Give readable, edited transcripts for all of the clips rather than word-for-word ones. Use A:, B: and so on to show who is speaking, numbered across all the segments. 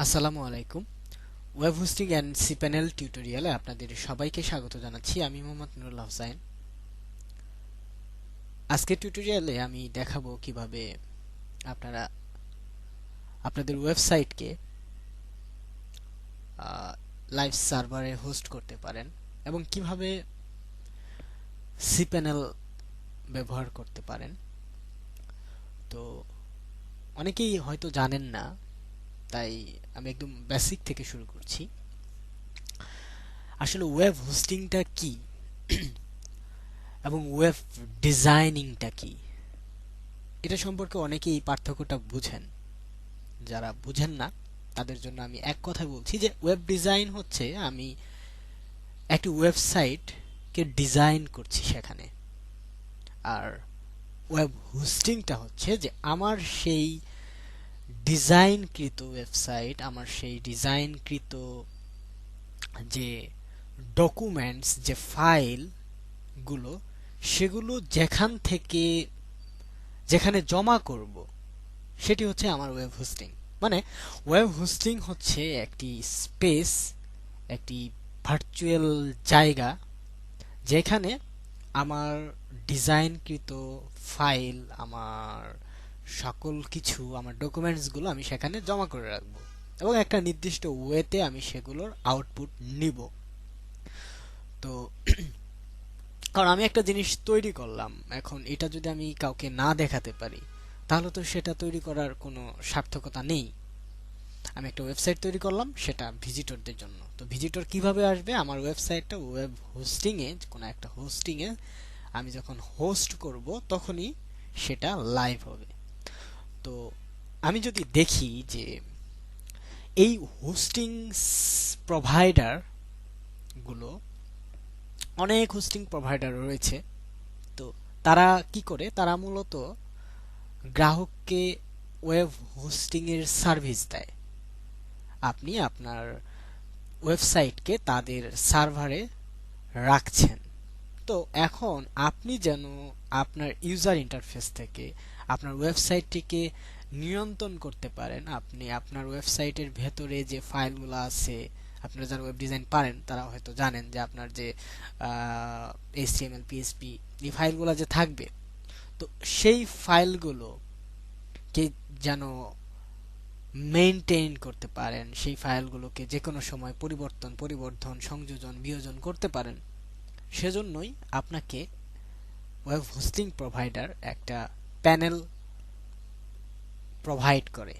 A: আসসালামু আলাইকুম। Web hosting and cPanel টিউটোরিয়ালে আপনাদের সবাইকে স্বাগত জানাচ্ছি। আমি মোহাম্মদ নুরুল হোসাইন। আজকের টিউটোরিয়ালে আমি দেখাবো কিভাবে আপনারা আপনাদের ওয়েবসাইটকে লাইভ সার্ভারে হোস্ট করতে পারেন এবং কিভাবে সিপ্যানেল ব্যবহার করতে পারেন। তো অনেকেই হয়তো জানেন না, তাই আমি একদম বেসিক থেকে শুরু করছি। আসলে ওয়েব হোস্টিংটা কি এবং ওয়েব ডিজাইনিংটা কি, এটা সম্পর্কে অনেকেই এই পার্থক্যটা বুঝেন। যারা বুঝেন না তাদের জন্য আমি এক কথায় বলছি যে ওয়েব ডিজাইন হচ্ছে আমি একটি ওয়েবসাইট কে ডিজাইন করছি সেখানে, আর ওয়েব হোস্টিংটা হচ্ছে যে আমার সেই ডিজাইনকৃত ওয়েবসাইট, আমার সেই ডিজাইনকৃত যে ডকুমেন্টস, যে ফাইল গুলো, সেগুলো যেখানে জমা করব সেটি হচ্ছে আমার ওয়েব হোস্টিং। মানে ওয়েব হোস্টিং হচ্ছে একটি স্পেস, একটি ভার্চুয়াল জায়গা যেখানে আমার ডিজাইনকৃত ফাইল, আমার সকল কিছু, আমার ডকুমেন্টসগুলো আমি সেখানে জমা করে রাখবো এবং একটা নির্দিষ্ট ওয়েতে আমি সেগুলোর আউটপুট নিব। তো কারণ আমি একটা জিনিস তৈরি করলাম, এখন এটা যদি আমি কাউকে না দেখাতে পারি তাহলে তো সেটা তৈরি করার কোনো সার্থকতা নেই। আমি একটা ওয়েবসাইট তৈরি করলাম সেটা ভিজিটরদের জন্য, তো ভিজিটর কিভাবে আসবে? আমার ওয়েবসাইটটা ওয়েব হোস্টিং এ, কোনো একটা হোস্টিং এ আমি যখন হোস্ট করব তখনই সেটা লাইভ হবে। তো আমি যদি দেখি যে এই হোস্টিং প্রোভাইডার গুলো, অনেক হোস্টিং প্রোভাইডার রয়েছে, তো তারা কি করে? তারা মূলত গ্রাহককে ওয়েব হোস্টিং এর সার্ভিস দেয়। আপনি আপনার ওয়েবসাইটকে তাদের সার্ভারে রাখছেন। তো এখন আপনি যেন আপনার ইউজার ইন্টারফেস থেকে আপনার ওয়েবসাইটটিকে নিয়ন্ত্রণ করতে পারেন, আপনি আপনার ওয়েবসাইটের ভেতরে যে ফাইলগুলো আছে, আপনারা যারা ওয়েব ডিজাইন পারেন তারা হয়তো জানেন যে আপনার যে এইচটিএমএল, পিএইচপি, এই ফাইলগুলো যে থাকবে, তো সেই ফাইলগুলোকে যেন মেইনটেইন করতে পারেন, সেই ফাইলগুলোকে যে কোনো সময় পরিবর্তন, সংযোজন, বিয়োজন করতে পারেন, সেজন্যই আপনাকে ওয়েব হোস্টিং প্রোভাইডার একটা প্যানেল প্রোভাইড করে।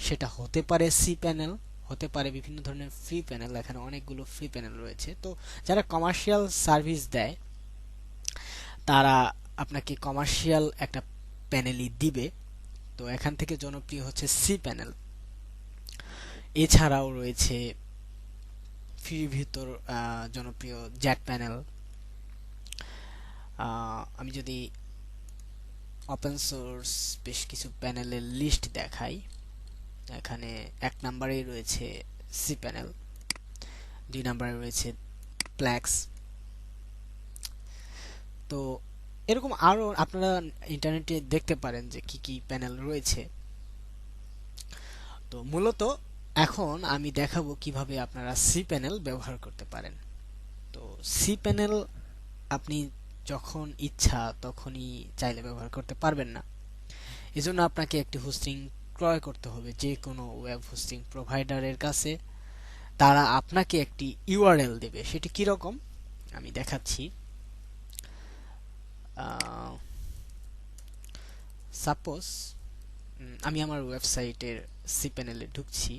A: সেটা হতে পারে সি প্যানেল, হতে পারে বিভিন্ন ধরনের ফ্রি প্যানেল। এখানে অনেকগুলো ফ্রি প্যানেল রয়েছে। তো যারা কমার্শিয়াল সার্ভিস দেয় তারা আপনাকে কমার্শিয়াল একটা প্যানেলই দিবে। তো এখান থেকে জনপ্রিয় হচ্ছে সি প্যানেল। এছাড়াও রয়েছে ফ্রির ভিতর জনপ্রিয় জ্যাট প্যানেল। আমি যদি ওপেন সোর্স বেশ কিছু প্যানেলের লিস্ট দেখাই, এখানে ১ নম্বরেই রয়েছে সি প্যানেল, ২ নম্বরে রয়েছে প্ল্যাক্স। তো এরকম আরো আপনারা ইন্টারনেটে দেখতে পারেন যে কি কি প্যানেল রয়েছে। তো মূলত এখন আমি দেখাবো কিভাবে আপনারা সি প্যানেল ব্যবহার করতে পারেন। তো সি প্যানেল আপনি যখন ইচ্ছা তখনই চাইলে ব্যবহার করতে পারবেন না। এজন্য আপনাকে একটি হোস্টিং ক্রয় করতে হবে যে কোনো ওয়েব হোস্টিং প্রোভাইডারের কাছে। তারা আপনাকে একটি ইউআরএল দেবে। সেটি কি রকম আমি দেখাচ্ছি। সাপোজ আমি আমার ওয়েবসাইটের সি প্যানেলে ঢুকছি।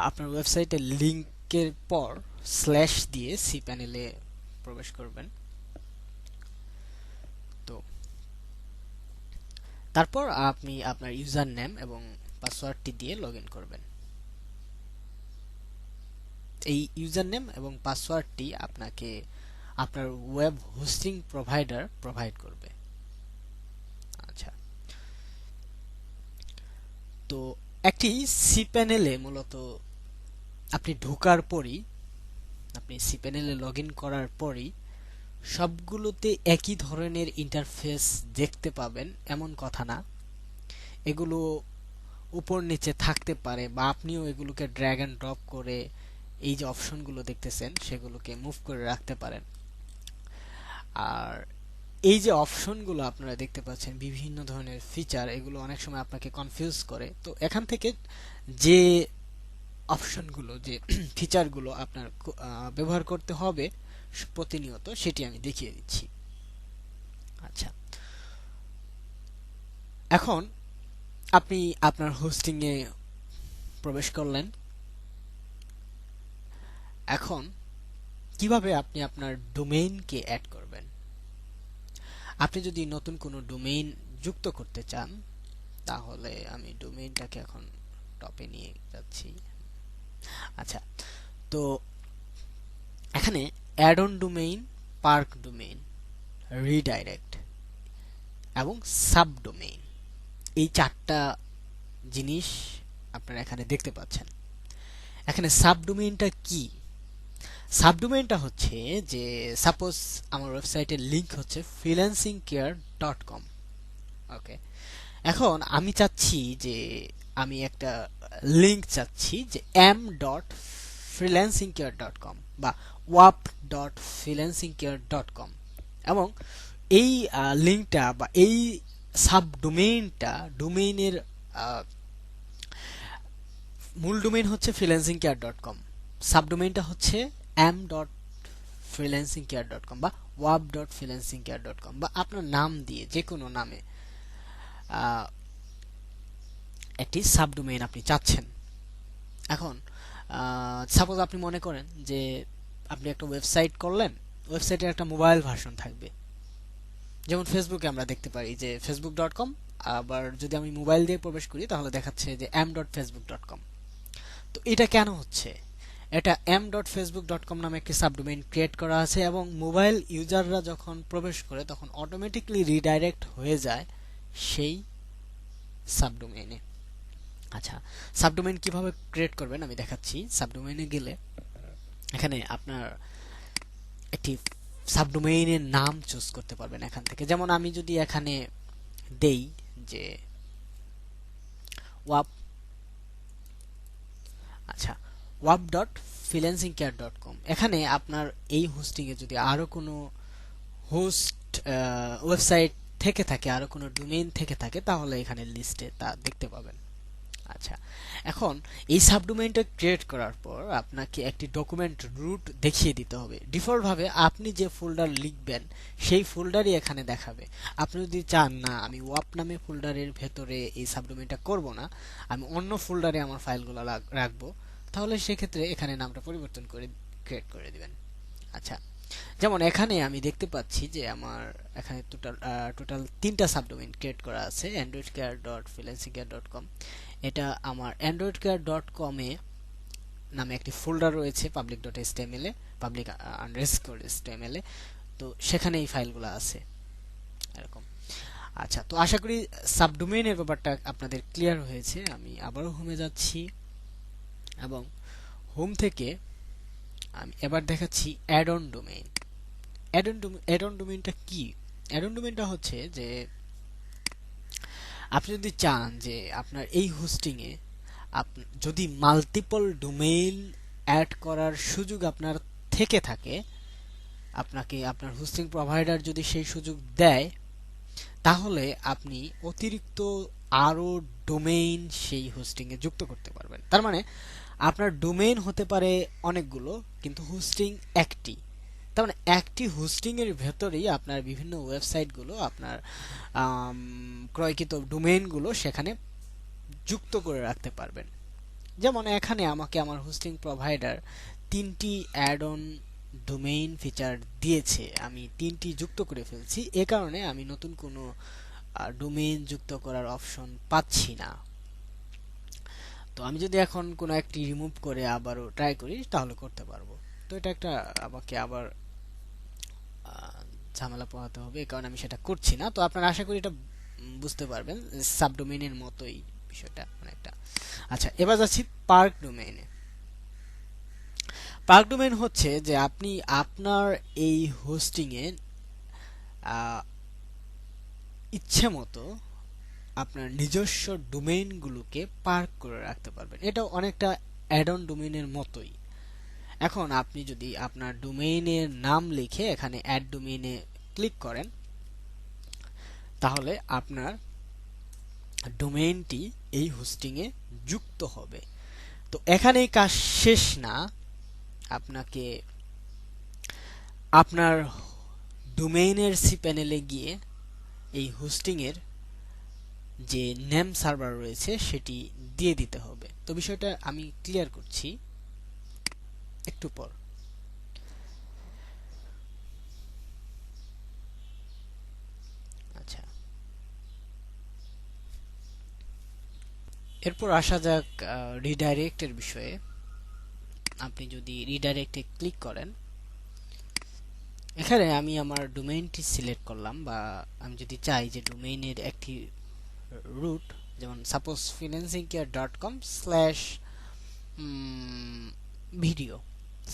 A: আপনার ওয়েবসাইটের লিংকের পর স্ল্যাশ দিয়ে সি প্যানেলে প্রবেশ করবেন। তো তারপর আপনি আপনার ইউজার নেম এবং পাসওয়ার্ডটি দিয়ে লগ ইন করবেন। এই ইউজার নেম এবং পাসওয়ার্ডটি আপনাকে আপনার ওয়েব হোস্টিং প্রোভাইডার প্রোভাইড করবে। আচ্ছা, তো একটি সি প্যানেলে মূলত আপনি ঢোকার পরই, আপনি cPanel-এ লগ ইন করার পরই সবগুলোতে একই ধরনের ইন্টারফেস দেখতে পাবেন এমন কথা না। এগুলো উপর নিচে থাকতে পারে, বা আপনিও এগুলোকে ড্র্যাগ অ্যান্ড ড্রপ করে এই যে অপশনগুলো দেখতেছেন সেগুলোকে মুভ করে রাখতে পারেন। আর এই যে অপশনগুলো আপনারা দেখতে পাচ্ছেন, বিভিন্ন ধরনের ফিচার, এগুলো অনেক সময় আপনাকে কনফিউজ করে। তো এখান থেকে যে অপশনগুলো, যে ফিচারগুলো আপনার ব্যবহার করতে হবে প্রতিনিয়ত, সেটি আমি দেখিয়ে দিচ্ছি। আচ্ছা, এখন আপনি আপনার হোস্টিং এ প্রবেশ করলেন। এখন কিভাবে আপনি আপনার ডোমেইনকে অ্যাড করবেন? আপনি যদি নতুন কোনো ডোমেইন যুক্ত করতে চান, তাহলে আমি ডোমেইনটাকে এখন টপে নিয়ে যাচ্ছি। আচ্ছা, তো এখানে add on domain, park domain, redirect এবং সাবডোমেইন, এই চারটা জিনিস আপনারা এখানে দেখতে পাচ্ছেন। এখানে সাবডোমেইনটা কি? সাবডোমেইনটা হচ্ছে যে, সাপোজ আমার ওয়েবসাইটের লিংক হচ্ছে freelancingcare.com। ওকে, এখন আমি চাচ্ছি যে আমি একটা লিংক চাচ্ছি যে m.freelancingcare.com বা wap.freelancingcare.com, এবং এই লিংকটা বা এই সাবডোমেইনটা, ডোমেইনের মূল ডোমেইন হচ্ছে freelancingcare.com, সাবডোমেইনটা হচ্ছে m.freelancingcare.com বা wap.freelancingcare.com, বা আপনার নাম দিয়ে যে কোনো নামে একটি সাবডোমেইন আপনি চাচ্ছেন। এখন সাপোজ আপনি মনে করেন যে আপনি একটা ওয়েবসাইট করলেন, ওয়েবসাইটের একটা মোবাইল ভার্সন থাকবে, যেমন ফেসবুকে আমরা দেখতে পারি যে facebook.com, আবার যদি আমি মোবাইল দিয়ে প্রবেশ করি তাহলে দেখাচ্ছে যে m.facebook.com। তো এটা কেন হচ্ছে? এটা m.facebook.com নামে একটি সাবডোমেইন ক্রিয়েট করা আছে, এবং মোবাইল ইউজাররা যখন প্রবেশ করে তখন অটোমেটিক্যালি রিডাইরেক্ট হয়ে যায় সেই সাবডোমেইনে। আচ্ছা, সাবডোমেইন কিভাবে ক্রিয়েট করবেন আমি দেখাচ্ছি। সাবডোমেইনে গেলে এখানে আপনার একটি সাবডোমেইনের নাম চুজ করতে পারবেন এখান থেকে। যেমন আমি যদি এখানে দেই যে ওয়াপ, আচ্ছা, wap.freelancingcare.com, এখানে আপনার এই হোস্টিং এ যদি আরো কোনো হোস্ট ওয়েবসাইট থেকে থাকে, আরো কোনো ডোমেইন থেকে থাকে, তাহলে এখানে লিস্টে তা দেখতে পাবেন। আচ্ছা, এখন এই সাবডোমেইনটা ক্রিয়েট করার পর আপনাকে একটি ডকুমেন্ট রুট দেখিয়ে দিতে হবে। ডিফল্ট ভাবে আপনি যে ফোল্ডার লিখবেন সেই ফোল্ডারই এখানে দেখাবে। আপনি যদি চান না আমি ওয়াপ নামে ফোল্ডারের ভেতরে এই সাবডোমেইনটা করব না, আমি অন্য ফোল্ডারে আমার ফাইলগুলো রাখবো, তাহলে সেক্ষেত্রে এখানে নামটা পরিবর্তন করে ক্রিয়েট করে দিবেন। আচ্ছা, যেমন এখানে আমি দেখতে পাচ্ছি যে আমার এখানে টোটাল 3টা সাবডোমেইন ক্রিয়েট করা আছে। androidcare.freelancingcare.com, এটা আমার androidcare.com এ নামে একটি ফোল্ডার রয়েছে public.html এ, public_html এ, তো সেখানে এই ফাইলগুলো আছে এরকম। আচ্ছা, তো আশা করি সাবডোমেইনের ব্যাপারটা আপনাদের ক্লিয়ার হয়েছে। আমি আবারও হোমে যাচ্ছি, এবং হোম থেকে আমি এবার দেখাচ্ছি add on domain. Add on ডোমেইনটা কি? অ্যাড অন ডোমেইনটা হচ্ছে যে আপনি যদি চান যে আপনার এই হোস্টিং এ যদি মাল্টিপল ডোমেইন অ্যাড করার সুযোগ আপনার থেকে থাকে, আপনাকে আপনার হোস্টিং প্রোভাইডার যদি সেই সুযোগ দেয়, তাহলে আপনি অতিরিক্ত আরো ডোমেইন সেই হোস্টিং এ যুক্ত করতে পারবেন। তার মানে আপনার ডোমেইন হতে পারে অনেকগুলো, কিন্তু হোস্টিং একটি। তার মানে একটি হোস্টিং এর ভেতরেই আপনার বিভিন্ন ওয়েবসাইট গুলো, আপনার ক্রয়কৃত ডোমেইন গুলো সেখানে যুক্ত করে রাখতে পারবেন। যেমন এখানে আমাকে আমার হোস্টিং প্রোভাইডার 3টি অ্যাড অন ডোমেইন ফিচার দিয়েছে, আমি 3টি যুক্ত করে ফেলছি। এ কারণে আমি নতুন কোনো ডোমেইন যুক্ত করার অপশন পাচ্ছি না। তো আমি যদি এখন কোনো একটি রিমুভ করে আবারও ট্রাই করি তাহলে করতে পারবো। তো এটা একটা আমাকে আবার ঝামেলা পোহাতে হবে, এই কারণে আমি সেটা করছি না। তো আপনারা আশা করি এটা বুঝতে পারবেন, সাবডোমেইনের মতোই বিষয়টা অনেকটা। আচ্ছা, এবার যাচ্ছি পার্ক ডোমেইনে। পার্ক ডোমেইন হচ্ছে যে আপনি আপনার এই হোস্টিং এ ইচ্ছে মতো আপনার নিজস্ব ডোমেইনগুলোকে পার্ক করে রাখতে পারবেন। এটা অনেকটা অ্যাড অন ডোমেইনের মতোই। এখন আপনি যদি আপনার ডোমেইনের নাম লিখে এখানে অ্যাড ডোমেইনে ক্লিক করেন, তাহলে আপনার ডোমেইনটি এই হোস্টিং এ যুক্ত হবে। তো এখানেই কাজ শেষ না, আপনাকে আপনার ডোমেইনের সি প্যানেলে গিয়ে এই হোস্টিং এর যে নেম সার্ভার রয়েছে সেটি দিয়ে দিতে হবে। তো বিষয়টা আমি ক্লিয়ার করছি একটু পর। আচ্ছা, এরপর আসা যাক রিডাইরেক্টের বিষয়ে। আপনি যদি রিডাইরেক্টে ক্লিক করেন, এখানে আমি আমার ডোমেইনটি সিলেক্ট করলাম, বা আমি যদি চাই যে ডোমেইনের একটি রুট, যেমন সাপোজ financingcare.com/video,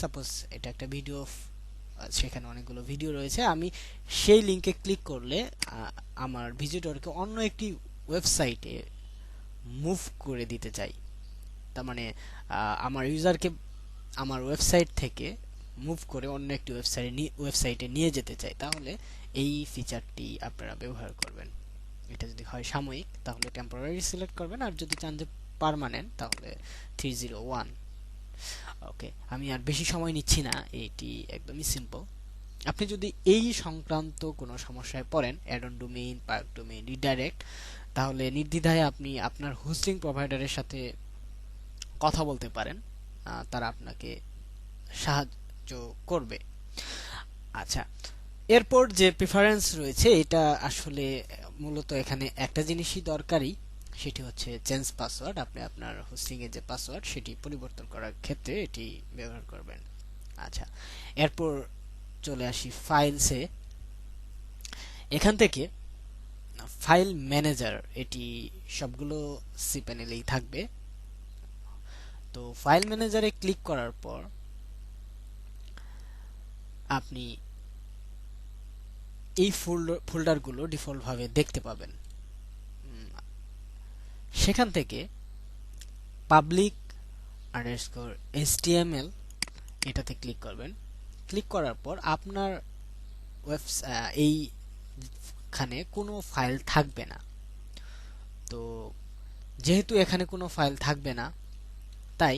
A: সাপোজ এটা একটা ভিডিও, সেখানে অনেকগুলো ভিডিও রয়েছে, আমি সেই লিংকে ক্লিক করলে আমার ভিজিটরকে অন্য একটি ওয়েবসাইটে মুভ করে দিতে চাই। তার মানে আমার ইউজারকে আমার ওয়েবসাইট থেকে মুভ করে অন্য একটি ওয়েবসাইটে নিয়ে যেতে চাই, তাহলে এই ফিচারটি আপনারা ব্যবহার করবেন। এটা যদি হয় সাময়িক তাহলে টেম্পোরারি সিলেক্ট করবেন, আর যদি চান যে পার্মানেন্ট তাহলে 301। ওকে, আমি আর বেশি সময় নিচ্ছি না, এটি একদমই সিম্পল। আপনি যদি এই সংক্রান্ত কোনো সমস্যায় পড়েন, add on domain, park domain, redirect, তাহলে নির্দ্বিধায় আপনি আপনার হোস্টিং প্রোভাইডারের সাথে কথা বলতে পারেন, তারা আপনাকে সাহায্য করবে। আচ্ছা, এরপর যে প্রেফারেন্স রয়েছে, এটা আসলে মূলত এখানে একটা জিনিসই দরকারি, সেটি হচ্ছে চেঞ্জ পাসওয়ার্ড। আপনি আপনার হোস্টিং এর যে পাসওয়ার্ড সেটি পরিবর্তন করার ক্ষেত্রে এটি ব্যবহার করবেন। আচ্ছা, এরপর চলে আসি ফাইলসে। এখান থেকে ফাইল ম্যানেজার, এটি সবগুলো সি প্যানেলেই থাকবে। তো ফাইল ম্যানেজারে ক্লিক করার পর আপনি এই ফোল্ডারগুলো ডিফল্ট ভাবে দেখতে পাবেন। সেখান থেকে পাবলিক আন্ডারস্কোর এইচটিএমএল এটাতে ক্লিক করবেন। ক্লিক করার পর আপনার এইখানে কোনো ফাইল থাকবে না। তো যেহেতু এখানে কোনো ফাইল থাকবে না, তাই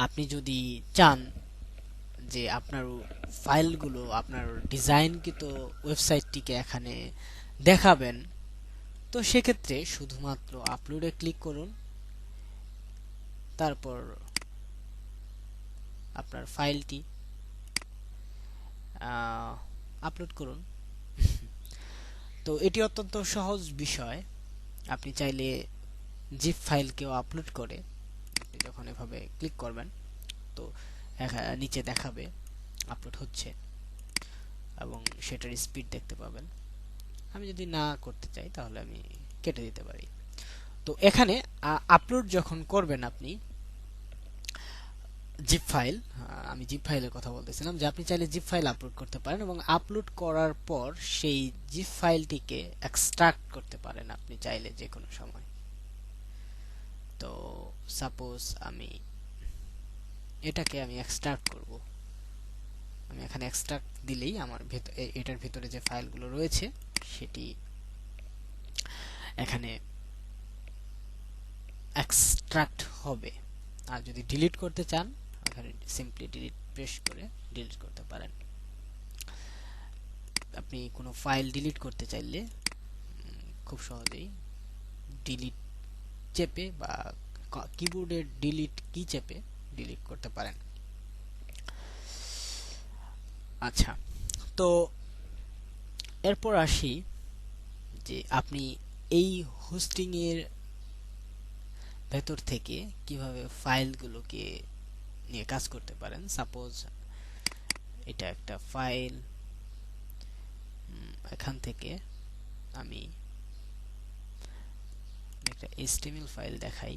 A: আপনি যদি চান যে আপনার ফাইলগুলো আপনার ডিজাইনকৃত ওয়েবসাইটটিকে এখানে দেখাবেন, তো সেক্ষেত্রে শুধুমাত্র আপলোডে ক্লিক করুন, তারপর আপনার ফাইলটি আপলোড করুন। তো এটি অত্যন্ত সহজ বিষয়। আপনি চাইলে জিপ ফাইলকেও আপলোড করে, আপনি যখন এভাবে ক্লিক করবেন তো নিচে দেখাবে আপলোড হচ্ছে এবং সেটার স্পিড দেখতে পাবেন। আমি যদি না করতে চাই তাহলে আমি কেটে দিতে পারি। তো এখানে আপলোড যখন করবেন আপনি জিপ ফাইল, আমি জিপ ফাইলের কথা বলতেছিলাম, যে আপনি চাইলে জিপ ফাইল আপলোড করতে পারেন এবং আপলোড করার পর সেই জিপ ফাইলটিকে এক্সট্রাক্ট করতে পারেন আপনি চাইলে যে কোনো সময়। তো সাপোজ এটাকে আমি এক্সট্রাক্ট করব, আমি এখানে এক্সট্রাক্ট দিলেই আমার এটার ভিতরে যে ফাইলগুলো রয়েছে সেটি এখানে এক্সট্রাক্ট হবে। আর যদি ডিলিট করতে চান, এখানে সিম্পলি ডিলিট প্রেস করে ডিলিট করতে পারেন। আপনি কোনো ফাইল ডিলিট করতে চাইলে খুব সহজেই ডিলিট চেপে বা কিবোর্ডের ডিলিট কি চেপে ডিলিট করতে পারেন। আচ্ছা, তো এরপর আসি যে আপনি এই হোস্টিং এর ভেতর থেকে কিভাবে ফাইলগুলোকে নিয়ে কাজ করতে পারেন। সাপোজ এটা একটা ফাইল, এখান থেকে আমি একটা HTML ফাইল দেখাই।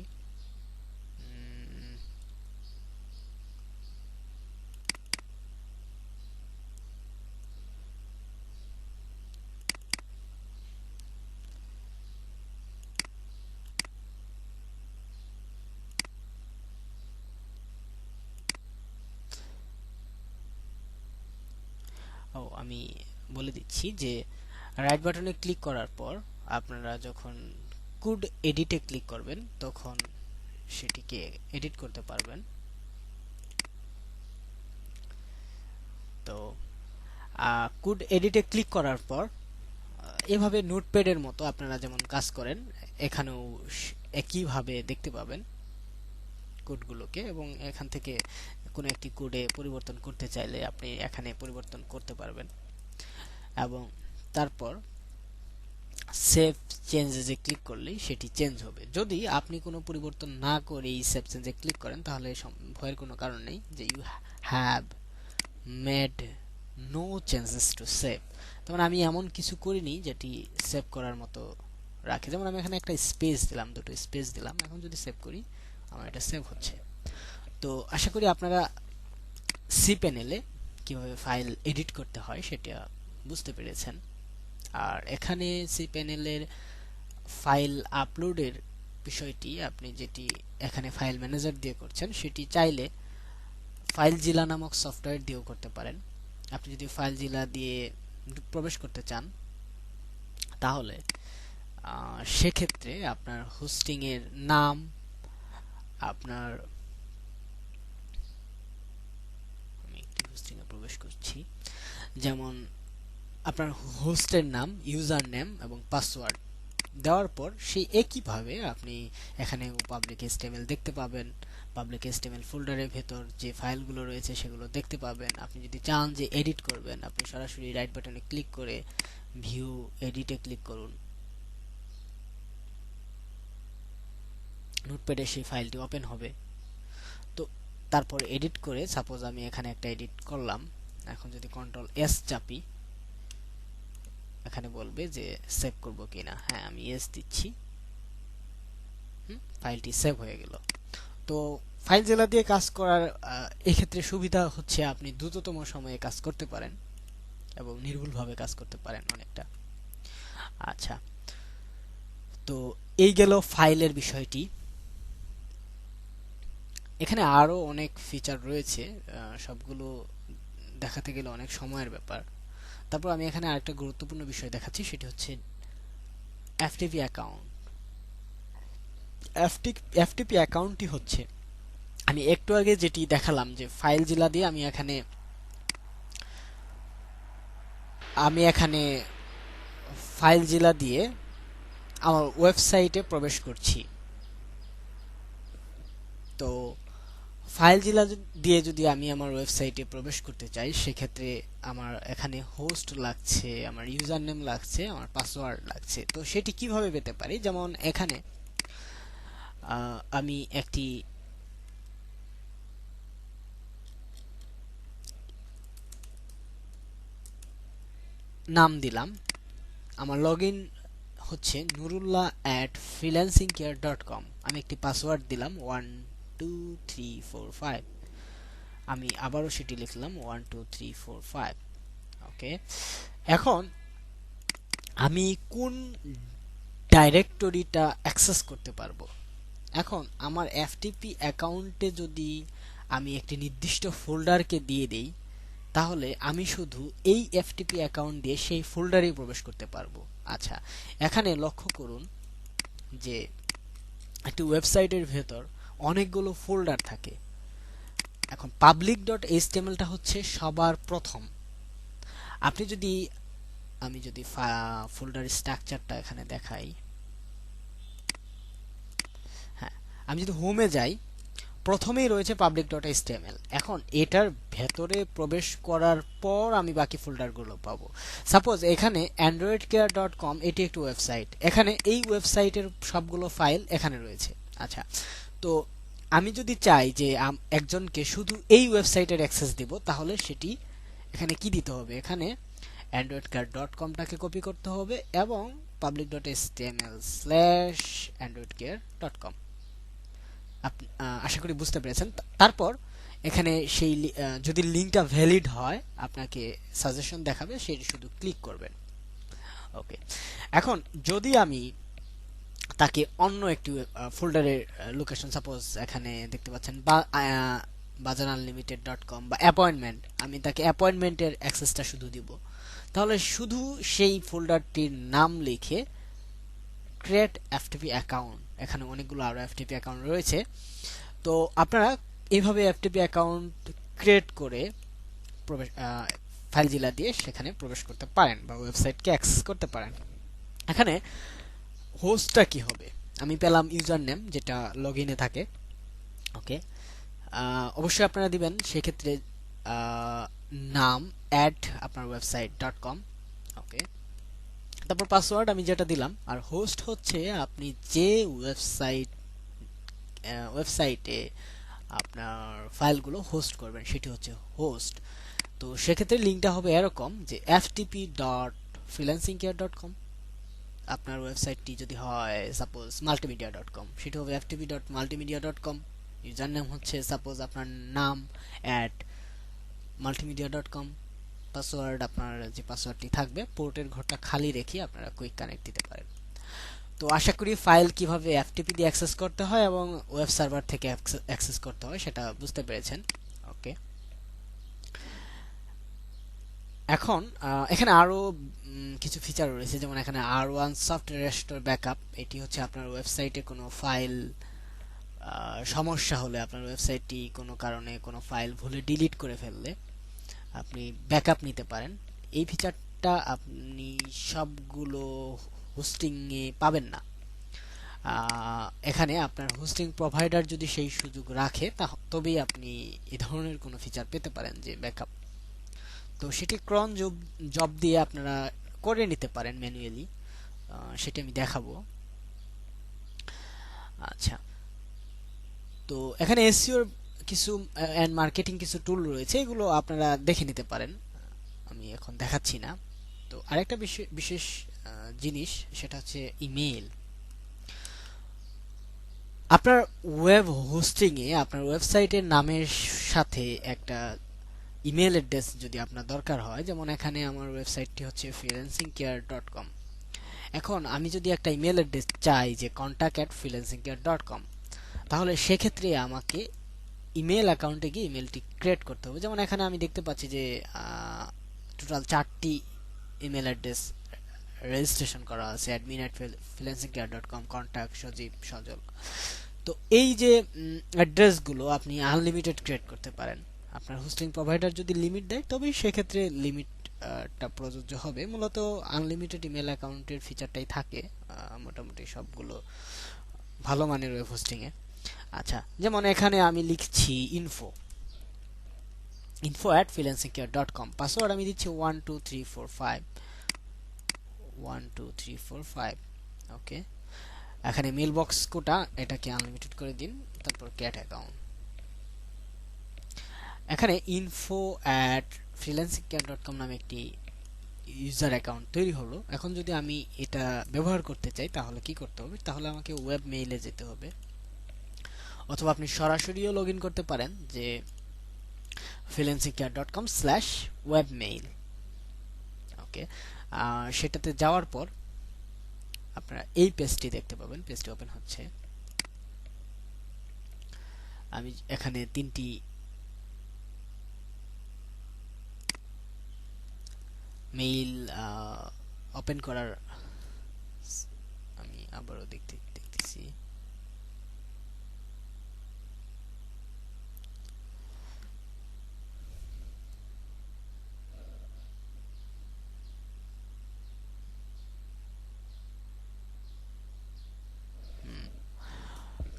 A: আমি বলে দিচ্ছি যে রাইট বাটনে ক্লিক করার পর আপনারা যখন কোড এডিটে ক্লিক করবেন তখন সেটিকে এডিট করতে পারবেন। তো কোড এডিটে ক্লিক করার পর এভাবে নোটপ্যাডের মতো আপনারা যেমন কাজ করেন এখানেও একইভাবে দেখতে পাবেন কোডগুলোকে, এবং এখান থেকে কোনো একটি কোডে পরিবর্তন করতে চাইলে আপনি এখানে পরিবর্তন করতে পারবেন, এবং তারপর সেভ চেঞ্জেসে ক্লিক করলেই সেটি চেঞ্জ হবে। যদি আপনি কোনো পরিবর্তন না করে এই সেভ চেঞ্জে ক্লিক করেন তাহলে ভয়ের কোনো কারণ নেই যে you have made no changes to save. যেমন আমি এমন কিছু করিনি যেটি সেভ করার মতো রাখে, যেমন আমি এখানে একটা স্পেস দিলাম, দুটো স্পেস দিলাম, এখন যদি সেভ করি আমার এটা সেভ হচ্ছে। তো আশা করি আপনারা সি প্যানেলে কিভাবে ফাইল এডিট করতে হয় সেটা বুঝতে পেরেছেন। আর এখানে সি প্যানেলের ফাইল আপলোডের বিষয়টি আপনি যেটি এখানে ফাইল ম্যানেজার দিয়ে করছেন সেটি চাইলে ফাইলজিলা নামক সফটওয়্যার দিয়েও করতে পারেন। আপনি যদি ফাইলজিলা দিয়ে প্রবেশ করতে চান তাহলে সেক্ষেত্রে আপনার হোস্টিং এর নাম, আপনার আমি একটি হোস্টিং এ প্রবেশ করছি, যেমন আপনার হোস্টের নাম, ইউজার নেম এবং পাসওয়ার্ড দেওয়ার পর সেই একইভাবে আপনি এখানে পাবলিক এচটিএমএল দেখতে পাবেন। পাবলিক এচটিএমএল ফোল্ডারের ভেতর যে ফাইলগুলো রয়েছে সেগুলো দেখতে পাবেন। আপনি যদি চান যে এডিট করবেন আপনি সরাসরি রাইট বাটনে ক্লিক করে ভিউ এডিটে ক্লিক করুন, নোটপ্যাডে সেই ফাইলটি ওপেন হবে। তো তারপর এডিট করে, সাপোজ আমি এখানে একটা এডিট করলাম, এখন যদি কন্ট্রোল এস চাপি এখানে বলবে যে সেভ করব কিনা। হ্যাঁ, আমি এস দিচ্ছি, ফাইলটি সেভ হয়ে গেল। তো ফাইলজিলা দিয়ে কাজ করার এক্ষেত্রে সুবিধা হচ্ছে আপনি দ্রুততম সময়ে কাজ করতে পারেন এবং নির্ভুলভাবে কাজ করতে পারেন অনেকটা। আচ্ছা, তো এই গেল ফাইলের বিষয়টি। এখানে আরো অনেক ফিচার রয়েছে, সবগুলো দেখাতে গেলে অনেক সময়ের ব্যাপার। তারপর আমি এখানে আরেকটা গুরুত্বপূর্ণ বিষয় দেখাচ্ছি, সেটি হচ্ছে এফটিপি অ্যাকাউন্ট। এফটিপি অ্যাকাউন্টটি হচ্ছে আমি একটু আগে যেটি দেখালাম যে ফাইলজিলা দিয়ে আমি এখানে ফাইলজিলা দিয়ে আমার ওয়েবসাইটে প্রবেশ করছি। তো ফাইলজিলা দিয়ে যদি আমি আমার ওয়েবসাইটে প্রবেশ করতে চাই সেক্ষেত্রে আমার এখানে হোস্ট লাগছে, আমার ইউজার নেম লাগছে, আমার পাসওয়ার্ড লাগছে। তো সেটি কিভাবে পেতে পারি, যেমন এখানে আমি একটি নাম দিলাম, আমার লগইন হচ্ছে nurullah@freelancingcare.com, আমি একটি পাসওয়ার্ড দিলাম 12345, আমি আবারও সেটি লিখলাম 12345। ওকে, এখন আমি কোন ডাইরেক্টরিটা অ্যাক্সেস করতে পারবো? এখন আমার এফটিপি অ্যাকাউন্টে যদি আমি একটি নির্দিষ্ট ফোল্ডারকে দিয়ে দেই তাহলে আমি শুধু এই এফটিপি অ্যাকাউন্ট দিয়ে সেই ফোল্ডারেই প্রবেশ করতে পারবো। আচ্ছা, এখানে লক্ষ্য করুন যে একটি ওয়েবসাইটের ভেতর অনেকগুলো ফোল্ডার থাকে। এখন public.htmlটা হচ্ছে সবার প্রথম। আপনি যদি আমি যদি ফোল্ডার স্ট্রাকচারটা এখানে দেখাই, হ্যাঁ, আমি যদি হোমে যাই প্রথমেই রয়েছে public.html। এখন এটার ভেতরে প্রবেশ করার পর আমি বাকি ফোল্ডারগুলো পাবো। সাপোজ এখানে androidcare.com, এটি একটি ওয়েবসাইট, এখানে এই ওয়েবসাইটের সবগুলো ফাইল এখানে রয়েছে। আচ্ছা, তো আমি যদি চাই যে একজনকে শুধু এই ওয়েবসাইটের অ্যাক্সেস দিব তাহলে সেটি এখানে কি দিতে হবে, এখানে androidcare.com-টাকে কপি করতে হবে এবং public.html/androidcare.com। আশা করি বুঝতে পেরেছেন। তারপর এখানে সেই যদি লিংকটা ভ্যালিড হয় আপনাকে সাজেশন দেখাবে, সেটি শুধু ক্লিক করবেন। ওকে, এখন যদি আমি তাকে অন্য একটি ফোল্ডারের লোকেশন, সাপোজ এখানে দেখতে পাচ্ছেন বা bazaranlimited.com বা অ্যাপয়েন্টমেন্ট, আমি তাকে অ্যাপয়েন্টমেন্টের অ্যাক্সেসটা শুধু দিব। তাহলে শুধু সেই ফোল্ডারটির নাম লিখে ক্রিয়েট এফটিপি অ্যাকাউন্ট, এখানে অনেকগুলো আরো এফটিপি অ্যাকাউন্ট রয়েছে, তো আপনারা এইভাবে এফটিপি অ্যাকাউন্ট ক্রিয়েট করে প্রবেশ ফাইলজিলা দিয়ে সেখানে প্রবেশ করতে পারেন বা ওয়েবসাইটকে অ্যাক্সেস করতে পারেন। এখানে হোস্টটা কি হবে, আমি পেলাম ইউজার নেম যেটা লগইনে থাকে। ওকে, অবশ্যই আপনারা দিবেন সেক্ষেত্রে নাম আপনার website.com। ওকে, তারপর পাসওয়ার্ড আমি যেটা দিলাম, আর হোস্ট হচ্ছে আপনি যে ওয়েবসাইটে আপনার ফাইলগুলো হোস্ট করবেন সেটি হচ্ছে হোস্ট। তো সেক্ষেত্রে লিঙ্কটা হবে এরকম যে ftp.freelancingcare.com। আপনার ওয়েবসাইটটি যদি হয় সাপোজ multimedia.com, সেটা হবে ftp.multimedia.com। ইউজার নেম হচ্ছে সাপোজ আপনার নাম @multimedia.com। পাসওয়ার্ড আপনার যে পাসওয়ার্ডটি থাকবে পোর্টের ঘরটা খালি রেখে আপনারা কুইক কানেক্ট দিতে পারেন। তো আশা করি ফাইল কিভাবে এফটিপি দিয়ে অ্যাক্সেস করতে হয় এবং ওয়েব সার্ভার থেকে অ্যাক্সেস করতে হয় সেটা বুঝতে পেরেছেন। ওকে, এখন এখানে আরো কিছু ফিচার রয়েছে, যেমন এখানে R1 সফটওয়্যার রেস্টোর ব্যাকআপ। এটি হচ্ছে আপনার ওয়েবসাইটে কোনো ফাইল সমস্যা হলে, আপনার ওয়েবসাইটটি কোনো কারণে কোনো ফাইল ভুলে ডিলিট করে ফেললে আপনি ব্যাকআপ নিতে পারেন। এই ফিচারটা আপনি সবগুলো হোস্টিং এ পাবেন না। এখানে আপনার হোস্টিং প্রোভাইডার যদি সেই সুযোগ রাখে তবেই আপনি এই ধরনের কোনো ফিচার পেতে পারেন যে ব্যাকআপ। তো সেটি ক্রন জব দিয়ে আপনারা করে নিতে পারেন ম্যানুয়ালি, সেটা আমি দেখাবো। আচ্ছা, তো এখানে এসইওর কিছু এন্ড মার্কেটিং কিছু টুল রয়েছে, এগুলো আপনারা দেখে নিতে পারেন, আমি এখন দেখাচ্ছি না। তো আরেকটা বিশেষ জিনিস সেটা হচ্ছে ইমেইল। আপনার ওয়েব হোস্টিং এ আপনার ওয়েবসাইটের নামের সাথে একটা ইমেল অ্যাড্রেস যদি আপনার দরকার হয়, যেমন এখানে আমার ওয়েবসাইটটি হচ্ছে freelancingcare.com। এখন আমি যদি একটা ইমেল অ্যাড্রেস চাই যে contact@freelancingcare.com, তাহলে সেক্ষেত্রে আমাকে ইমেল অ্যাকাউন্টে গিয়ে ইমেলটি ক্রিয়েট করতে হবে। যেমন এখানে আমি দেখতে পাচ্ছি যে টোটাল 4টি ইমেল অ্যাড্রেস রেজিস্ট্রেশন করা আছে, admin@freelancingcare.com, কন্টাক্ট সজীব, সজল। তো এই যে অ্যাড্রেসগুলো আপনি আনলিমিটেড ক্রিয়েট করতে পারেন। আপনার হোস্টিং প্রোভাইডার যদি লিমিট দেয় তবেই সেক্ষেত্রে লিমিটটা প্রযোজ্য হবে। মূলত আনলিমিটেড ইমেল অ্যাকাউন্টের ফিচারটাই থাকে মোটামুটি সবগুলো ভালো মানের ওয়েব হোস্টিং এ। আচ্ছা, যেমন এখানে আমি লিখছি info@freelancingcare.com, পাসওয়ার্ড আমি দিচ্ছি 12345। ওকে, এখানে মেল বক্স কোটা এটাকে আনলিমিটেড করে দিন, তারপর ক্যাট অ্যাকাউন্ট। এখানে info@freelancingcare.com নামে একটি ইউজার অ্যাকাউন্ট তৈরি হলো। এখন যদি আমি এটা ব্যবহার করতে চাই তাহলে কি করতে হবে, তাহলে আমাকে ওয়েব মেইলে যেতে হবে, অথবা আপনি সরাসরিও লগইন করতে পারেন যে freelancingcare.com/webmail। ওকে, সেটাতে যাওয়ার পর আপনারা এই পেজটি দেখতে পাবেন, পেজটি ওপেন হচ্ছে। আমি এখানে 3টি মেইল ওপেন করার আমি আবারও দেখতেছি।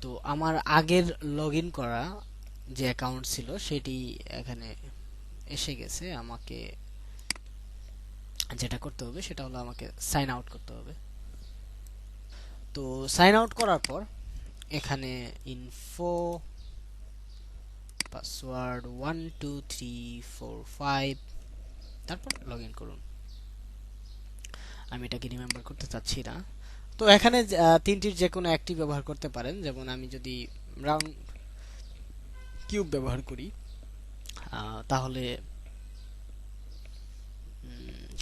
A: তো আমার আগের লগইন করা যে অ্যাকাউন্ট ছিল সেটি এখানে এসে গেছে। আমাকে যেটা করতে হবে সেটা হলো আমাকে সাইন আউট করতে হবে। তো সাইন আউট করার পর এখানে ইনফো পাসওয়ার্ড 12345, তারপর লগইন করুন। আমি এটাকে রিমেম্বার করতে চাচ্ছি না। তো এখানে 3টির যে কোনো একটি ব্যবহার করতে পারেন, যেমন আমি যদি রাউন্ড কিউব ব্যবহার করি তাহলে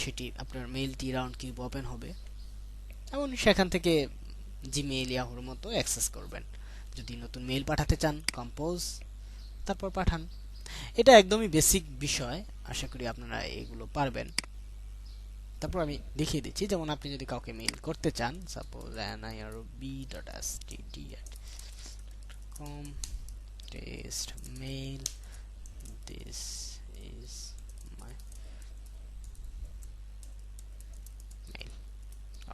A: সেটি আপনার মেইলটি রাউন্ড কিউব ওপেন হবে এবং সেখান থেকে জিমেইল ইয়াহুর মতো অ্যাক্সেস করবেন। যদি নতুন মেইল পাঠাতে চান কম্পোজ তারপর পাঠান। এটা একদমই বেসিক বিষয়, আশা করি আপনারা এগুলো পারবেন। তারপর আমি দেখিয়ে দিচ্ছি, যেমন আপনি যদি কাউকে মেইল করতে চান, suppose nirb.st@com test mail, this is my mail,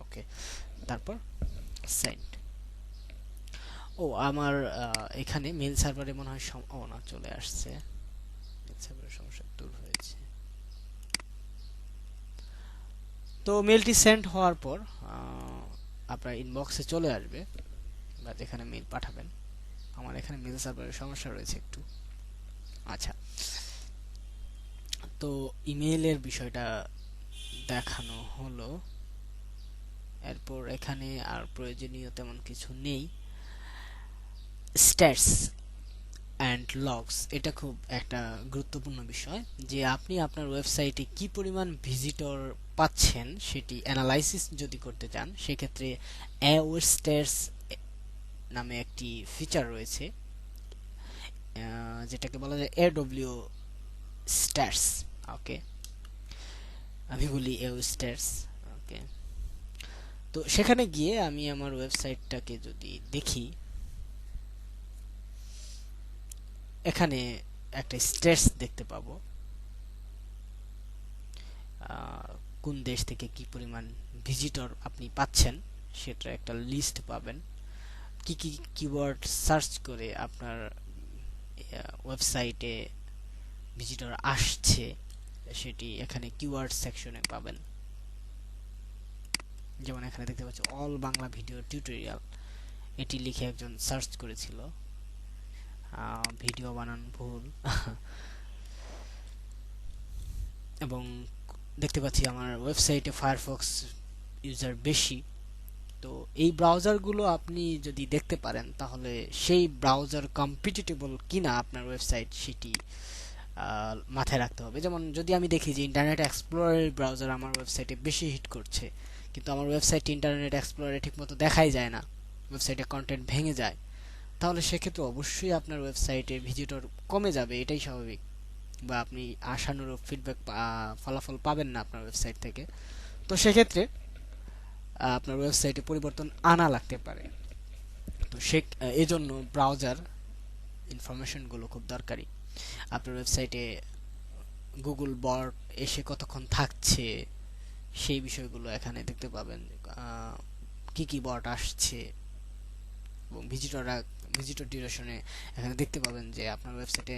A: ওকে। তারপর সেন্ড। ও আমার এখানে মেল সার্ভারে মনে হয় ও না, চলে আসছে, মেল সার্ভারের সমস্যা দূর হয়েছে। তো মেলটি সেন্ড হওয়ার পর আপনার ইনবক্সে চলে আসবে বা যেখানে মেল পাঠাবেন। আমার এখানে মেল সার্ভারের সমস্যা রয়েছে একটু। আচ্ছা, তো ইমেইলের বিষয়টা দেখানো হলো। এরপর এখানে আর প্রয়োজনীয় তেমন কিছু নেই। স্ট্যাটস অ্যান্ড লগস, এটা খুব একটা গুরুত্বপূর্ণ বিষয়, যে আপনি আপনার ওয়েবসাইটে কি পরিমাণ ভিজিটর পাচ্ছেন সেটি অ্যানালাইসিস যদি করতে চান, সেক্ষেত্রে অ্যাওস্ট্যাটস নামে একটি ফিচার রয়েছে, যেটাকে বলা যায় এডব্লিউ স্ট্যাটস। ওকে, আমি বলি এওস্ট্যাটস। ওকে, তো সেখানে গিয়ে আমি আমার ওয়েবসাইটটাকে যদি দেখি, এখানে একটা স্ট্যাটস দেখতে পাবো, কোন দেশ থেকে কি পরিমাণ ভিজিটর আপনি পাচ্ছেন সেটা একটা লিস্ট পাবেন। কি কি কিওয়ার্ড সার্চ করে আপনার ওয়েবসাইটে ভিজিটর আসছে সেটি এখানে কিওয়ার্ড সেকশনে পাবেন। যেমন এখানে দেখতে পাচ্ছি অল বাংলা ভিডিও টিউটোরিয়াল, এটি লিখে একজন সার্চ করেছিল, ভিডিও বানান ভুল এবং দেখতে পাচ্ছি আমার ওয়েবসাইটে ফায়ারফক্স ইউজার বেশি। তো এই ব্রাউজারগুলো আপনি যদি দেখতে পারেন, তাহলে সেই ব্রাউজার কম্পিটিটেবল কিনা আপনার ওয়েবসাইট সেটি মাথায় রাখতে হবে। যেমন যদি আমি দেখি যে ইন্টারনেট এক্সপ্লোরার ব্রাউজার আমার ওয়েবসাইটে বেশি হিট করছে, কিন্তু আমার ওয়েবসাইটে ইন্টারনেট এক্সপ্লোরারে ঠিকমতো দেখাই যায় না, ওয়েবসাইটে কন্টেন্ট ভেঙে যায়, তাহলে সেক্ষেত্রে অবশ্যই আপনার ওয়েবসাইটে ভিজিটর কমে যাবে, এটাই স্বাভাবিক। বা আপনি আশানুরূপ ফিডব্যাক ফলাফল পাবেন না আপনার ওয়েবসাইট থেকে। তো সেক্ষেত্রে আপনার ওয়েবসাইটে পরিবর্তন আনা লাগতে পারে। তো এজন্য ব্রাউজার ইনফরমেশনগুলো খুব দরকারি। আপনার ওয়েবসাইটে গুগল বট এসে কতক্ষণ থাকছে সেই বিষয়গুলো এখানে দেখতে পাবেন, কি কি বট আসছে এবং ভিজিটর ডিউরেশনে এখানে দেখতে পাবেন যে আপনার ওয়েবসাইটে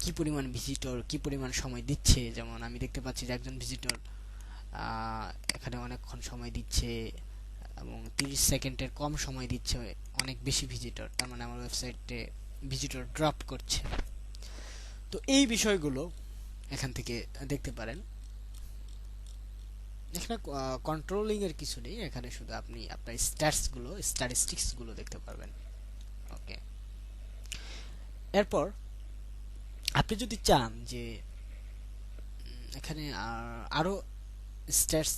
A: কি পরিমাণ ভিজিটর কি পরিমাণ সময় দিচ্ছে। যেমন আমি দেখতে পাচ্ছি যে একজন ভিজিটর এখানে অনেকক্ষণ সময় দিচ্ছে এবং 30 সেকেন্ডের কম সময় দিচ্ছে অনেক বেশি ভিজিটর, তার মানে আমার ওয়েবসাইটে ভিজিটর ড্রপ করছে। তো এই বিষয়গুলো এখান থেকে দেখতে পারেন। এখানে কন্ট্রোলিং এর কিছু নেই, এখানে শুধু আপনি আপনার স্ট্যাটিস্টিক্স গুলো দেখতে পারবেন। ওকে, এরপর আপনি যদি চান যে এখানে আরো স্ট্যাটস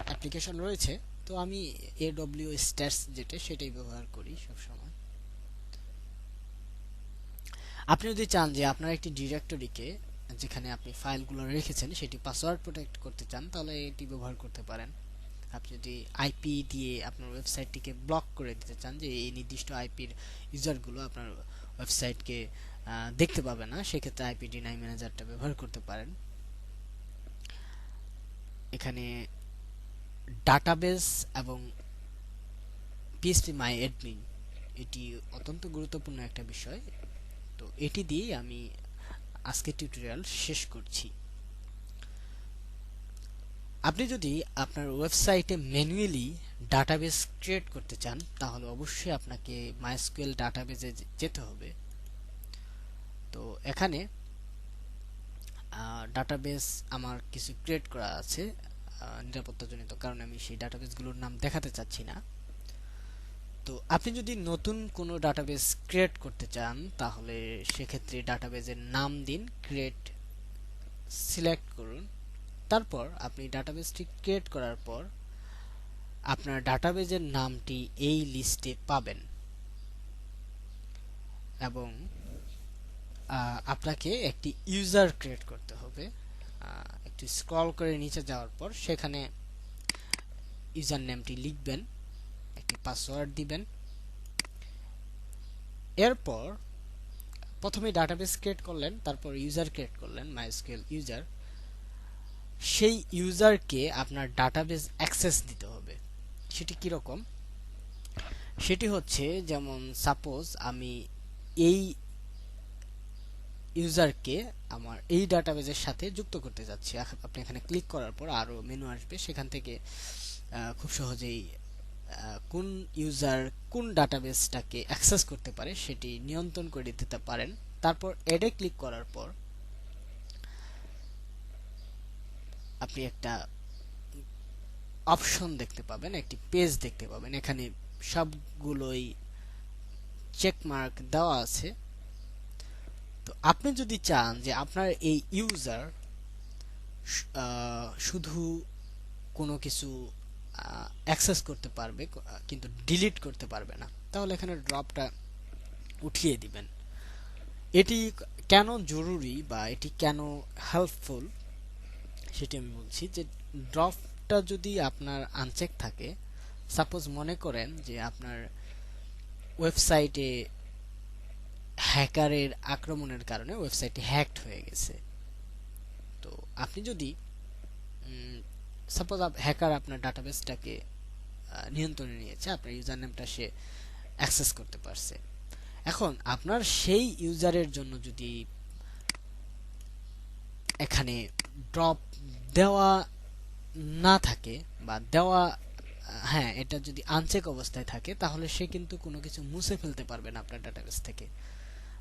A: অ্যাপ্লিকেশন রয়েছে, তো আমি এডব্লিউ স্ট্যাটস যেটা সেটাই ব্যবহার করি সব সময়। আপনি যদি চান যে আপনার একটি ডিরেক্টরিকে যেখানে আপনি ফাইলগুলো রেখেছেন সেটি পাসওয়ার্ড প্রোটেক্ট করতে চান, তাহলে এটি ব্যবহার করতে পারেন। আপনি যদি আইপি দিয়ে আপনার ওয়েবসাইটটিকে ব্লক করে দিতে চান, যে এই নির্দিষ্ট আইপির ইউজারগুলো আপনার ওয়েবসাইটকে দেখতে পাবে না, সেক্ষেত্রে আইপি ডিনাই ম্যানেজারটা ব্যবহার করতে পারেন। এখানে ডাটাবেস এবং পিএইচপি মাই অ্যাডমিন, এটি অত্যন্ত গুরুত্বপূর্ণ একটা বিষয়। তো এটি দিয়ে আমি আজকের টিউটোরিয়াল শেষ করছি। আপনি যদি আপনার ওয়েবসাইটে ম্যানুয়ালি ডাটাবেস ক্রিয়েট করতে চান, তাহলে অবশ্যই আপনাকে মাইএসকিউএল ডাটাবেসে যেতে হবে। তো এখানে ডাটাবেস আমার কিছু ক্রিয়েট করা আছে, নিরাপত্তাজনিত কারণে আমি সেই ডাটাবেসগুলোর নাম দেখাতে চাচ্ছি না। তো আপনি যদি নতুন কোনো ডাটাবেস ক্রিয়েট করতে চান, তাহলে সেক্ষেত্রে ডাটাবেসের নাম দিন, ক্রিয়েট সিলেক্ট করুন। তারপর আপনি ডাটাবেসটি ক্রিয়েট করার পর আপনার ডাটাবেসের নামটি এই লিস্টে পাবেন। এবং আপনাকে একটি ইউজার ক্রিয়েট করতে হবে। একটু স্ক্রল করে নিচে যাওয়ার পর সেখানে ইউজার নেমটি লিখবেন, একটি পাসওয়ার্ড দিবেন। এরপর প্রথমে ডাটাবেস ক্রিয়েট করলেন, তারপর ইউজার ক্রিয়েট করলেন, মাইস্কুয়েল ইউজার। সেই ইউজারকে আপনার ডাটাবেস অ্যাক্সেস দিতে হবে। সেটি কি রকম? সেটি হচ্ছে, যেমন সাপোজ আমি এই ইউজারকে আমার এই ডাটাবেসের সাথে যুক্ত করতে যাচ্ছি। আপনি এখানে ক্লিক করার পর আরো মেনু আসবে, সেখান থেকে খুব সহজেই কোন ইউজার কোন ডাটাবেসটাকে অ্যাক্সেস করতে পারে সেটি নিয়ন্ত্রণ করে দিতে পারেন। তারপর এডে ক্লিক করার পর আপনি একটা অপশন দেখতে পাবেন, একটি পেজ দেখতে পাবেন। এখানে সবগুলোই চেকমার্ক দেওয়া আছে। তো আপনি যদি চান যে আপনার এই ইউজার শুধু কোনো কিছু অ্যাক্সেস করতে পারবে কিন্তু ডিলিট করতে পারবে না, তাহলে এখানে ড্রপটা উঠিয়ে দিবেন। এটি কেন জরুরি বা এটি কেন হেল্পফুল সেটি আমি বলছি। যে ড্রপটা যদি আপনার আনচেক থাকে, সাপোজ মনে করেন যে আপনার ওয়েবসাইটে হ্যাকারের আক্রমণের কারণে ওয়েবসাইটটি হ্যাকড হয়ে গেছে। তো আপনি যদি সাপোজ হ্যাকার আপনার ডাটাবেসটাকে নিয়ন্ত্রণে নিয়েছে, আপনার ইউজার নেমটা সে অ্যাক্সেস করতে পারছে। এখন আপনার সেই ইউজারের জন্য যদি এখানে ড্রপ দেওয়া না থাকে বা দেওয়া, হ্যাঁ, এটা যদি আনচেক অবস্থায় থাকে, তাহলে সে কিন্তু কোনো কিছু মুছে ফেলতে পারবে না আপনার ডাটাবেস থেকে।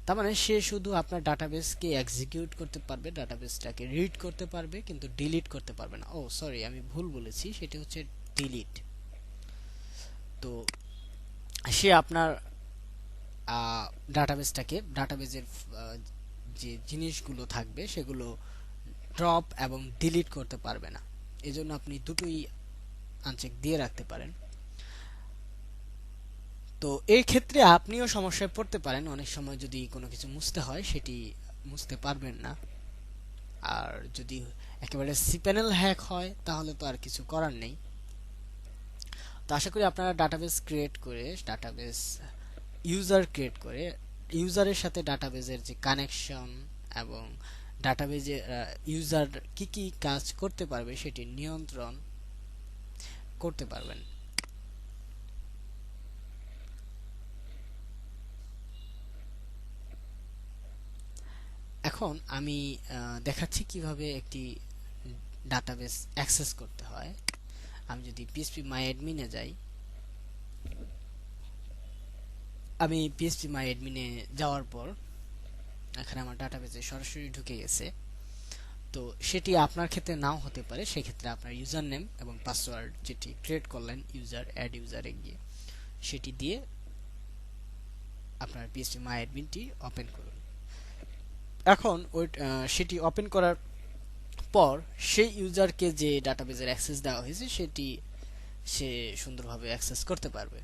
A: তার মানে সে শুধু আপনার ডাটাবেসকে এক্সিকিউট করতে পারবে, ডাটাবেসটাকে রিড করতে পারবে, কিন্তু ডিলিট করতে পারবে না। ও সরি, আমি ভুল বলেছি, সেটি হচ্ছে ডিলিট। তো সে আপনার ডাটাবেসের যে জিনিসগুলো থাকবে সেগুলো ড্রপ এবং ডিলিট করতে পারবে না। এজন্য আপনি দুটোই আনচেক দিয়ে রাখতে পারেন। তো এই ক্ষেত্রে আপনিও সমস্যায় পড়তে পারেন। অনেক সময় যদি কোনো কিছু মুছতে হয় সেটি মুছতে পারবেন না। আর যদি একেবারে সিপ্যানেল হ্যাক হয় তাহলে তো আর কিছু করার নেই। তো আশা করি আপনারা ডাটাবেস ক্রিয়েট করে, ডাটাবেস ইউজার ক্রিয়েট করে, ইউজারের সাথে ডাটাবেসের যে কানেকশন এবং ডাটাবেজে ইউজার কি কি কাজ করতে পারবে সেটি নিয়ন্ত্রণ করতে পারবেন। এখন আমি দেখাচ্ছি কিভাবে একটি ডাটাবেস অ্যাক্সেস করতে হয়। আমি যদি পিএইচপি মাই অ্যাডমিনে যাই, আমি পিএইচপি মাই অ্যাডমিনে যাওয়ার পর এখানে আমার ডাটাবেসে সরাসরি ঢুকে গেছে। তো সেটি আপনার ক্ষেত্রে নাও হতে পারে। সেক্ষেত্রে আপনার ইউজার নেম এবং পাসওয়ার্ড যেটি ক্রিয়েট করলেন ইউজার অ্যাড ইউজারে গিয়ে, সেটি দিয়ে আপনার পিএইচপি মাই অ্যাডমিনটি ওপেন করুন। এখন সেটি ওপেন করার পর সেই ইউজারকে যে ডাটাবেসের অ্যাক্সেস দেওয়া হয়েছে সেটি সে সুন্দরভাবে অ্যাক্সেস করতে পারবে।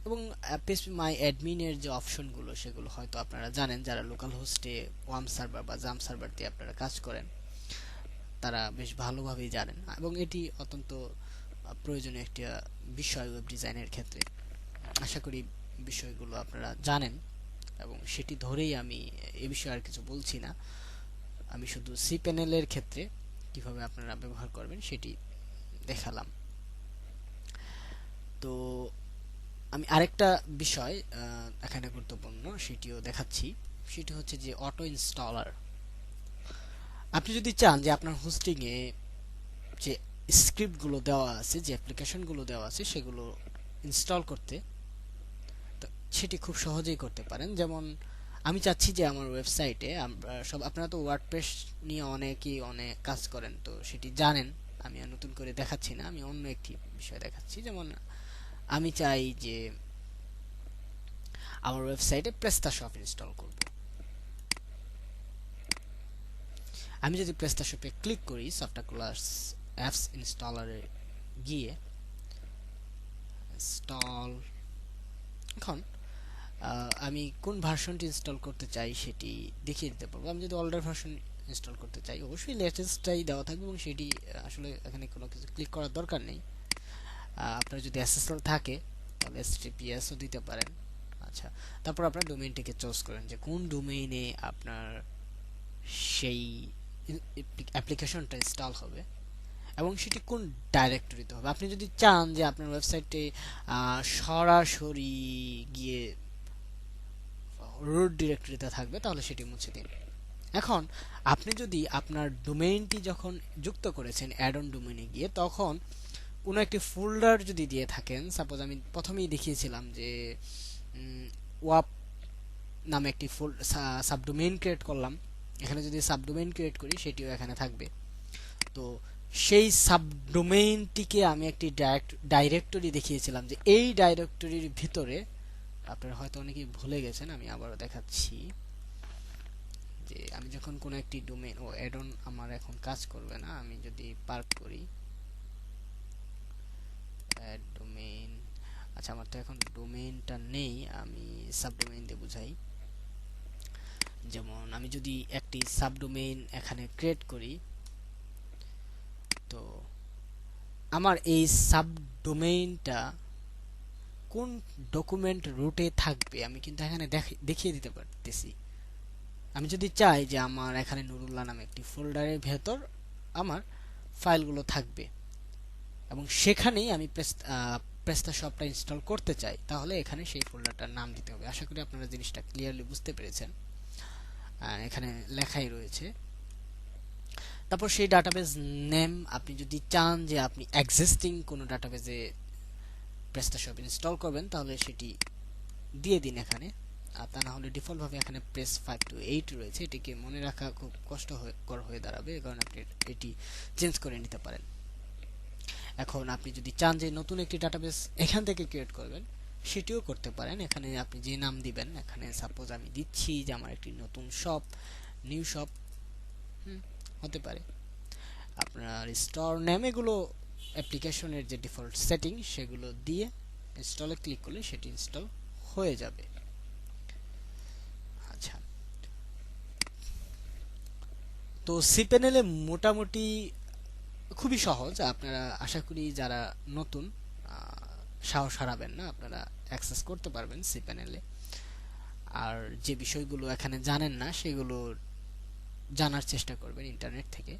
A: এবং পিএইচপি মাই অ্যাডমিনের যে অপশনগুলো সেগুলো হয়তো আপনারা জানেন, যারা লোকাল হোস্টে ওয়ার্ম সার্ভার বা জাম সার্ভার দিয়ে আপনারা কাজ করেন তারা বেশ ভালোভাবেই জানেন, এবং এটি অত্যন্ত প্রয়োজনীয় একটি বিষয় ওয়েব ডিজাইনের ক্ষেত্রে। আশা করি বিষয়গুলো আপনারা জানেন এবং সেটি ধরেই আমি এ বিষয়ে আর কিছু বলছি না। আমি শুধু সি প্যানেলের ক্ষেত্রে কিভাবে আপনারা ব্যবহার করবেন সেটি দেখালাম। তো আমি আরেকটা বিষয় এখানে গুরুত্বপূর্ণ সেটিও দেখাচ্ছি। সেটি হচ্ছে যে অটো ইনস্টলার। আপনি যদি চান যে আপনার হোস্টিং এ যে স্ক্রিপ্টগুলো দেওয়া আছে, যে অ্যাপ্লিকেশনগুলো দেওয়া আছে সেগুলো ইনস্টল করতে, তো সেটি খুব সহজেই করতে পারেন। যেমন আমি চাচ্ছি যে আমার ওয়েবসাইটে, আপনারা তো ওয়ার্ডপ্রেস নিয়ে অনেকেই অনেক কাজ করেন, তো সেটি জানেন। আমি আর নতুন করে দেখাচ্ছি না, আমি অন্য একটি বিষয় দেখাচ্ছি। যেমন আমি চাই যে আমার ওয়েবসাইটে প্রেস্টাশপ ইনস্টল করব। আমি যদি প্রেস্টাশপে ক্লিক করি, সফটওয়্যার অ্যাপস ইনস্টলারে গিয়ে ইনস্টল, এখন আমি কোন ভার্সনটি ইনস্টল করতে চাই সেটি দেখিয়ে দিতে পারবো। আমি যদি older ভার্সন ইনস্টল করতে চাই অবশ্যই লেটেস্টটাই দেওয়া থাকবে এবং সেটি আসলে এখানে কোনো কিছু ক্লিক করার দরকার নেই। আপনার যদি SSL থাকে তাহলে HTTPS ও দিতে পারেন। আচ্ছা, তারপর আপনার ডোমেইনটিকে চুজ করেন যে কোন ডোমেইনে আপনার সেই অ্যাপ্লিকেশনটা ইনস্টল হবে এবং সেটি কোন ডাইরেক্টরিতে হবে। আপনি যদি চান যে আপনার ওয়েবসাইটে সরাসরি গিয়ে রুট ডিরেক্টরিতে থাকবে তাহলে সেটি মুছে দিন। এখন আপনি যদি আপনার ডোমেইনটি যখন যুক্ত করেছেন অ্যাড অন ডোমেইনে গিয়ে, তখন কোনো একটি ফোল্ডার যদি দিয়ে থাকেন, সাপোজ আমি প্রথমেই দেখিয়েছিলাম যে ওয়াপ নামে একটি সাবডোমেইন ক্রিয়েট করলাম, এখানে যদি সাবডোমেইন ক্রিয়েট করি সেটিও এখানে থাকবে। তো সেই সাবডোমেইনটিকে আমি একটি ডাইরেক্টরি দেখিয়েছিলাম যে এই ডাইরেক্টরির ভিতরে, আপনারা হয়তো অনেকেই ভুলে গেছেন, আমি আবারও দেখাচ্ছি যে আমি যখন কোনো একটি ডোমেইন অ্যাড অন আমার এখন কাজ করবে না, আমি যদি পার্ক করি অ্যাড ডোমেইন, আচ্ছা আমার তো এখন ডোমেইনটা নেই, আমি সাবডোমেইন দিয়ে বুঝাই। যেমন আমি যদি একটি সাবডোমেইন এখানে ক্রিয়েট করি, তো আমার এই সাবডোমেইনটা কোন ডকুমেন্ট রুটে থাকবে আমি কিন্তু এখানে দেখিয়ে দিতে পারতেছি। আমি যদি চাই যে আমার এখানে নুরুল্লাহ নামে একটি ফোল্ডারের ভেতর আমার ফাইলগুলো থাকবে এবং সেখানেই আমি প্রেস্তাশপটা ইনস্টল করতে চাই, তাহলে এখানে সেই ফোল্ডারটার নাম দিতে হবে। আশা করি আপনারা জিনিসটা ক্লিয়ারলি বুঝতে পেরেছেন, এখানে লেখাই রয়েছে। তারপর সেই ডাটাবেজ নেম, আপনি যদি চান যে আপনি এক্সিস্টিং কোনো ডাটাবেজে প্রেস্তাশপ ইনস্টল করবেন তাহলে সেটি দিয়ে দিন এখানে, আর তা না হলে ডিফল্ট ভাবে এখানে প্রেস 5 to 8 রয়েছে, এটিকে মনে রাখা খুব কষ্টকর হয়ে দাঁড়াবে, এই কারণে আপনি এটি চেঞ্জ করে নিতে পারেন। এখন আপনি যদি চান যে নতুন একটি ডাটাবেস এখান থেকে ক্রিয়েট করবেন সেটিও করতে পারেন। এখানে আপনি যে নাম দিবেন, এখানে সাপোজ আমি দিচ্ছি যে আমার একটি নতুন শপ, নিউ শপ হতে পারে, আপনার স্টোর নেম, এগুলো অ্যাপ্লিকেশনের যে ডিফল্ট সেটিং সেগুলো দিয়ে ইনস্টলে ক্লিক করলে সেটি ইনস্টল হয়ে যাবে। আচ্ছা, তো সিপ্যানেলে মোটামুটি খুবই সহজ, আপনারা আশা করি যারা নতুন সাহস হারাবেন না, আপনারা অ্যাক্সেস করতে পারবেন সিপ্যানেলে। আর যে বিষয়গুলো এখানে জানেন না সেগুলো জানার চেষ্টা করবেন ইন্টারনেট থেকে।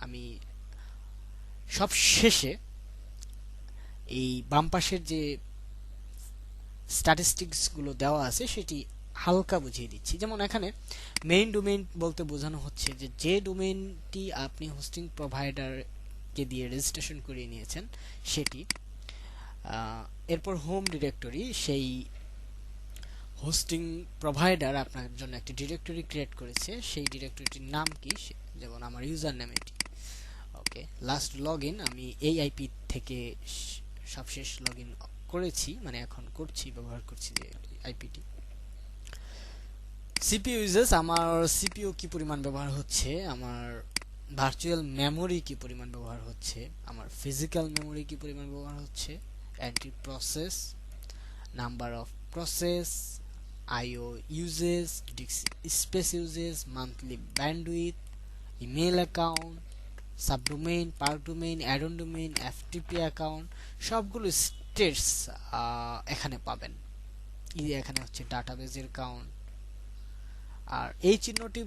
A: আমি সব শেষে এই বাম পাশের যে স্ট্যাটিস্টিক্স গুলো দেওয়া আছে সেটি হালকা বুঝিয়ে দিচ্ছি। যেমন এখানে মেইন ডোমেইন বলতে বোঝানো হচ্ছে যে যে ডোমেইনটি আপনি হোস্টিং প্রোভাইডারকে দিয়ে রেজিস্ট্রেশন করিয়ে নিয়েছেন সেটি। এরপর হোম ডিরেক্টরি, সেই হোস্টিং প্রোভাইডার আপনার জন্য একটি ডিরেক্টরি ক্রিয়েট করেছে, সেই ডিরেক্টরিটির নাম কি, যেমন আমার ইউজার নেম এটি। ওকে, লাস্ট লগইন, আমি এই আইপি থেকে সবশেষ লগইন করেছি, মানে এখন করছি, ব্যবহার করছি যে আইপিটি। সিপিইউ ইউজেস, আমার সিপিইউ কি পরিমাণ ব্যবহার হচ্ছে, আমার ভার্চুয়াল মেমোরি কি পরিমাণ ব্যবহার হচ্ছে, আমার ফিজিক্যাল মেমোরি কি পরিমাণ ব্যবহার হচ্ছে, entry process, number of process, IO usage, disk space usage, monthly bandwidth, email account, subdomain, park domain, add on domain, FTP account, সবগুলো স্টেটস এখানে পাবেন। এখানে হচ্ছে ডাটাবেজের কাউন্ট। আর এই চিহ্নটি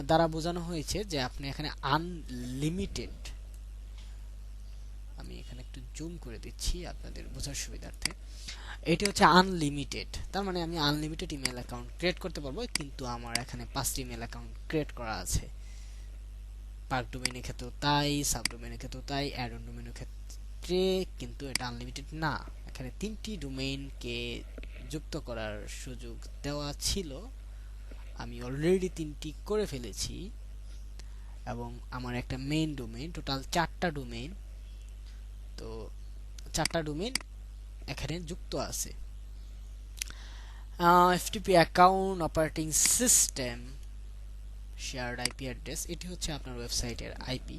A: দ্বারা বোঝানো হয়েছে যে আপনি এখানে আনলিমিটেড, আমি এখানে একটু জুম করে দিচ্ছি আপনাদের বোঝার সুবিধার্থে, এটি হচ্ছে আনলিমিটেড, তার মানে আমি আনলিমিটেড ইমেল অ্যাকাউন্ট ক্রিয়েট করতে পারবো, কিন্তু আমার এখানে 5টি ইমেল অ্যাকাউন্ট ক্রিয়েট করা আছে। পার্ক ডোমেইনের ক্ষেত্রেও তাই, সাবডোমেইনের ক্ষেত্রেও তাই, অ্যাড অন ডোমেইনের ক্ষেত্রে কিন্তু এটা আনলিমিটেড না। এখানে 3টি ডোমেইনকে যুক্ত করার সুযোগ দেওয়া ছিল, আমি অলরেডি 3টি করে ফেলেছি এবং আমার একটা মেইন ডোমেইন, টোটাল 4টা ডোমেইন, তো 4টা ডোমেইন এখানে যুক্ত আছে। FTP account, operating system, shared IP address, এটি হচ্ছে আপনার ওয়েবসাইটের আইপি।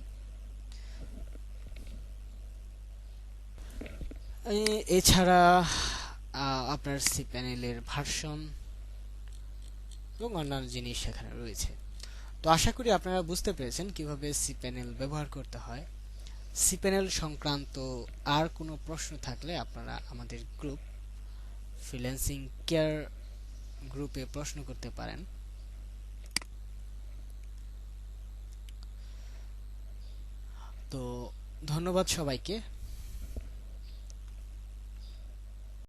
A: এছাড়া আপনার সি প্যানেলের ভার্সন এবং অন্যান্য জিনিস সেখানে রয়েছে। তো আশা করি আপনারা বুঝতে পেরেছেন কিভাবে সি প্যানেল ব্যবহার করতে হয়। সি প্যানেল সংক্রান্ত আর কোনো প্রশ্ন থাকলে আপনারা আমাদের গ্রুপ ফ্রিল্যান্সিং কেয়ার গ্রুপে প্রশ্ন করতে পারেন। তো ধন্যবাদ সবাইকে।